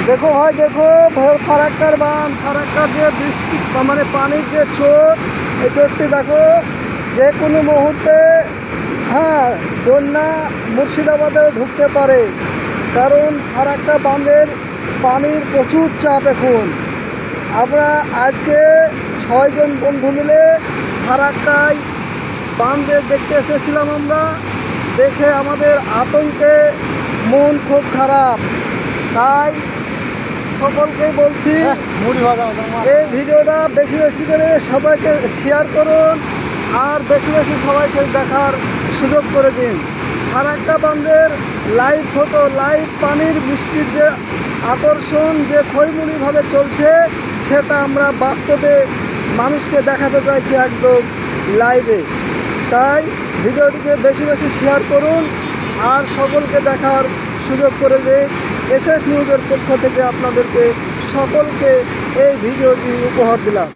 দেখো ভাই, দেখো ফারাক্কার বাঁধ, ফারাক্কার যে বৃষ্টি মানে পানির যে চোট, এই চোটটি দেখো যে কোনো মুহূর্তে, হ্যাঁ, বন্যা মুর্শিদাবাদেও ঢুকতে পারে। কারণ ফারাক্কা বাঁধের পানির প্রচুর চাপ এখন। আমরা আজকে 6 জন বন্ধু মিলে ফারাক্কায় বাঁধে দেখতে এসেছিলাম। আমরা দেখে আমাদের আতঙ্কে মন খুব খারাপ। তাই সকলকে বলছি, এই ভিডিওটা বেশি বেশি করে সবাইকে শেয়ার করুন আর বেশি বেশি সবাইকে দেখার সুযোগ করে দিন। ফারাক্কা বাঁধের লাইভ ফটো, লাইভ পানির বৃষ্টির যে আকর্ষণ, যে খৈমুনিভাবে চলছে, সেটা আমরা বাস্তবে মানুষকে দেখাতে চাইছি একদম লাইভে। তাই ভিডিওটিকে বেশি বেশি শেয়ার করুন আর সকলকে দেখার সুযোগ করে দিন। এসএস নিউজের পক্ষ থেকে আপনাদেরকে সকলকে এই ভিডিওটি উপহার দিলাম।